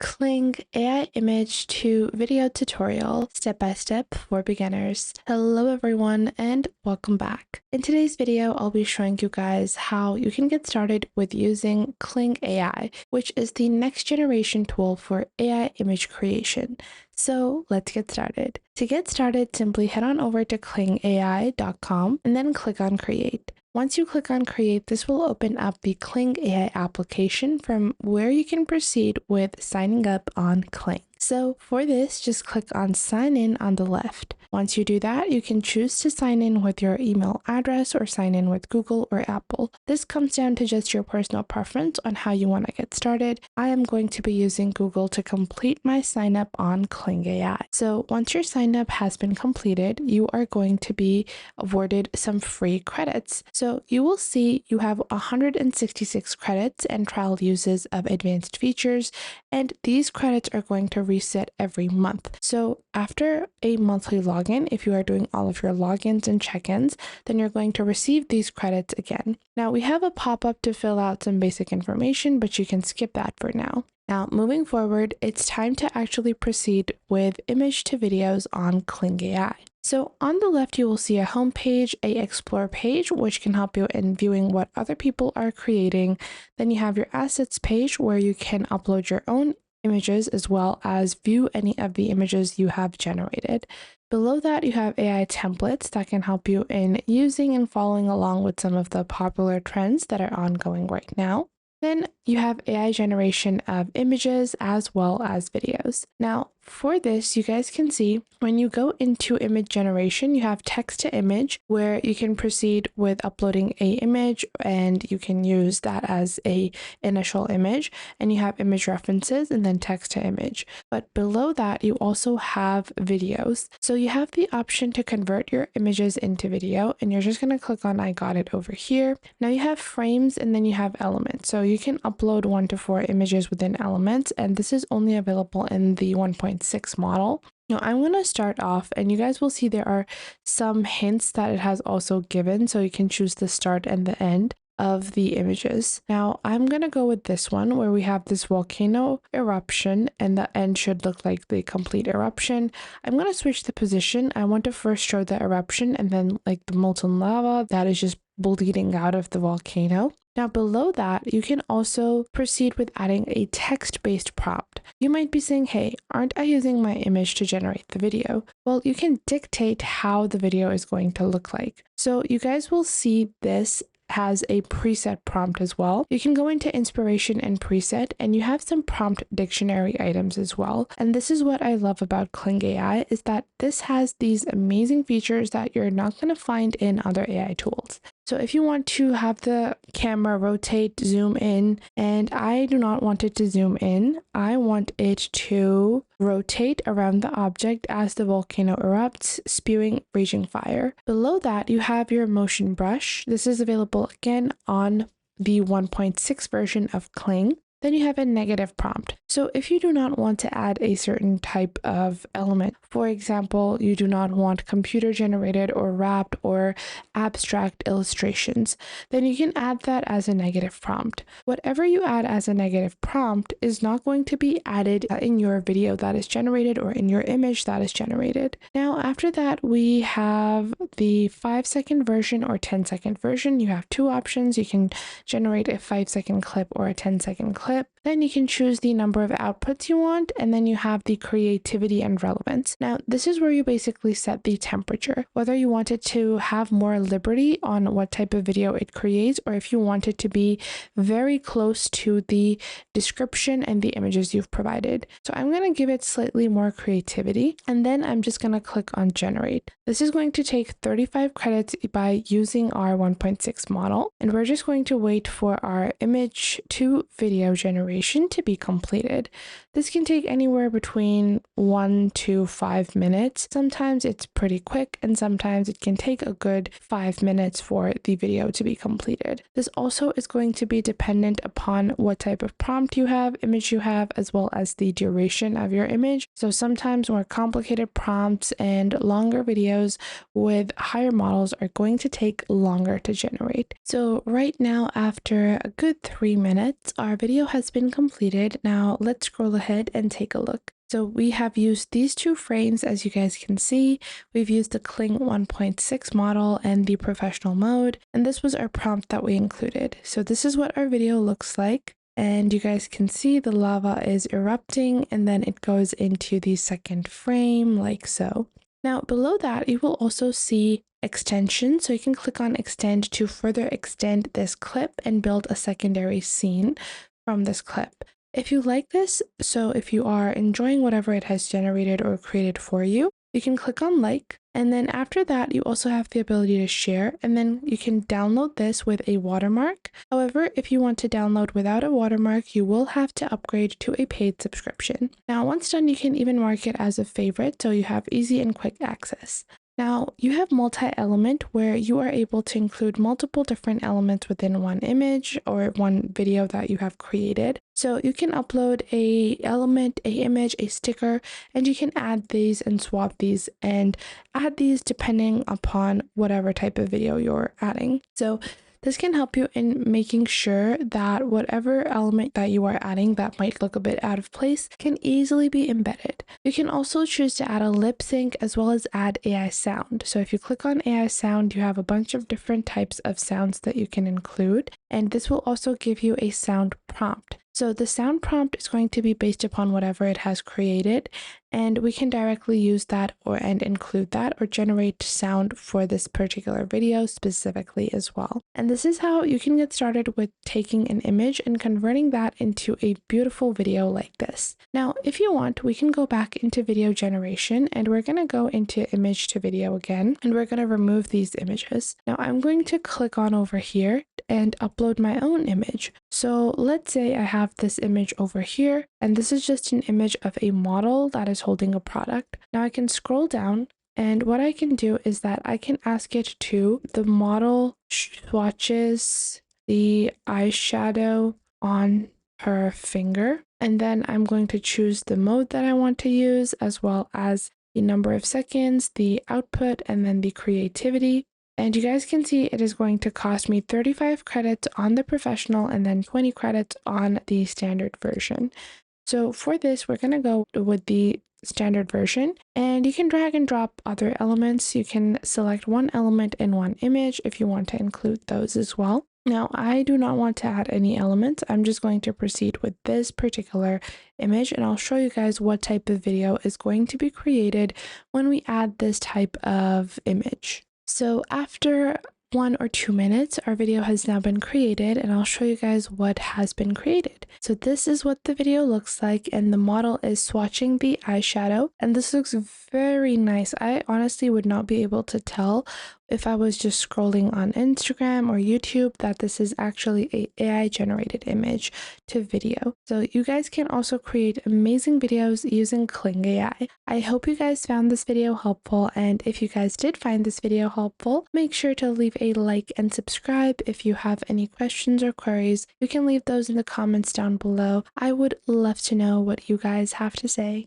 Kling AI image to video tutorial step by step for beginners. Hello everyone and welcome back. In today's video, I'll be showing you guys how you can get started with using Kling AI, which is the next generation tool for AI image creation. So let's get started. To get started, simply head on over to klingai.com and then click on create. Once you click on create, this will open up the Kling AI application from where you can proceed with signing up on Kling. So for this, just click on sign in on the left. Once you do that, you can choose to sign in with your email address or sign in with Google or Apple. This comes down to just your personal preference on how you want to get started. I am going to be using Google to complete my sign up on Kling AI. So once your sign up has been completed, you are going to be awarded some free credits. So you will see you have 166 credits and trial uses of advanced features, and these credits are going to reset every month. So after a monthly login, if you are doing all of your logins and check-ins, then you're going to receive these credits again. Now we have a pop-up to fill out some basic information, but you can skip that for now. Now, moving forward, it's time to actually proceed with image to videos on Kling AI. So on the left, you will see a home page, a explore page, which can help you in viewing what other people are creating. Then you have your assets page where you can upload your own images as well as view any of the images you have generated. Below that, you have AI templates that can help you in using and following along with some of the popular trends that are ongoing right now. Then you have AI generation of images as well as videos. Now, for this, you guys can see when you go into image generation, you have text to image where you can proceed with uploading a image and you can use that as a initial image, and you have image references and then text to image. But below that, you also have videos. So you have the option to convert your images into video, and you're just going to click on I got it over here. Now you have frames and then you have elements. So you can upload 1 to 4 images within elements, and this is only available in the 1.6 model. Now I'm going to start off, and you guys will see there are some hints that it has also given, so you can choose the start and the end of the images. Now I'm going to go with this one where we have this volcano eruption and the end should look like the complete eruption. I'm going to switch the position. I want to first show the eruption and then like the molten lava that is just bleeding out of the volcano. Now below that, you can also proceed with adding a text-based prompt. You might be saying, hey, aren't I using my image to generate the video? Well, you can dictate how the video is going to look like. So you guys will see this has a preset prompt as well. You can go into inspiration and preset, and you have some prompt dictionary items as well. And this is what I love about Kling AI, is that this has these amazing features that you're not going to find in other AI tools. So if you want to have the camera rotate, zoom in, and I do not want it to zoom in, I want it to rotate around the object as the volcano erupts, spewing raging fire. Below that, you have your motion brush. This is available again on the 1.6 version of Kling. Then you have a negative prompt. So if you do not want to add a certain type of element, for example, you do not want computer generated or wrapped or abstract illustrations, then you can add that as a negative prompt. Whatever you add as a negative prompt is not going to be added in your video that is generated or in your image that is generated. Now, after that, we have the 5-second version or 10-second version. You have two options. You can generate a 5-second clip or a 10-second clip. Then you can choose the number of outputs you want, and then you have the creativity and relevance. Now, this is where you basically set the temperature, whether you want it to have more liberty on what type of video it creates, or if you want it to be very close to the description and the images you've provided. So I'm going to give it slightly more creativity, and then I'm just going to click on generate. This is going to take 35 credits by using our 1.6 model, and we're just going to wait for our image to video generation to be completed. This can take anywhere between 1 to 5 minutes. Sometimes it's pretty quick, and sometimes it can take a good 5 minutes for the video to be completed. This also is going to be dependent upon what type of prompt you have, image you have, as well as the duration of your image. So sometimes more complicated prompts and longer videos with higher models are going to take longer to generate. So right now, after a good 3 minutes, our video has been been completed. Now let's scroll ahead and take a look. So we have used these two frames, as you guys can see. We've used the Kling 1.6 model and the professional mode, and this was our prompt that we included. So this is what our video looks like. And you guys can see the lava is erupting, and then it goes into the second frame like so. Now below that, you will also see extension. So you can click on extend to further extend this clip and build a secondary scene from this clip. If you like this, so if you are enjoying whatever it has generated or created for you, you can click on like, and then after that you also have the ability to share, and then you can download this with a watermark. However, if you want to download without a watermark, you will have to upgrade to a paid subscription. Now once done, you can even mark it as a favorite so you have easy and quick access. Now you have multi-element, where you are able to include multiple different elements within one image or one video that you have created. So you can upload a element, a image, a sticker, and you can add these and swap these and add these depending upon whatever type of video you're adding. So this can help you in making sure that whatever element that you are adding that might look a bit out of place can easily be embedded. You can also choose to add a lip sync as well as add AI sound. So if you click on AI sound, you have a bunch of different types of sounds that you can include, and this will also give you a sound prompt. So the sound prompt is going to be based upon whatever it has created, and we can directly use that and include that or generate sound for this particular video specifically as well. And this is how you can get started with taking an image and converting that into a beautiful video like this. Now, if you want, we can go back into video generation, and we're going to go into image to video again, and we're going to remove these images. Now I'm going to click on over here and upload my own image. So let's say I have this image over here, and this is just an image of a model that is holding a product. Now I can scroll down, and what I can do is that I can ask it to the model swatches the eyeshadow on her finger, and then I'm going to choose the mode that I want to use, as well as the number of seconds, the output, and then the creativity. And you guys can see it is going to cost me 35 credits on the professional and then 20 credits on the standard version. So for this, we're going to go with the standard version, and you can drag and drop other elements. You can select one element in one image if you want to include those as well. Now, I do not want to add any elements. I'm just going to proceed with this particular image, and I'll show you guys what type of video is going to be created when we add this type of image. So after 1 or 2 minutes, our video has now been created, and I'll show you guys what has been created. So this is what the video looks like, and the model is swatching the eyeshadow, and this looks very nice. I honestly would not be able to tell if I was just scrolling on Instagram or YouTube that this is actually a AI generated image to video. So you guys can also create amazing videos using Kling AI. I hope you guys found this video helpful, and if you guys did find this video helpful, make sure to leave a like and subscribe. If you have any questions or queries, you can leave those in the comments down below. I would love to know what you guys have to say.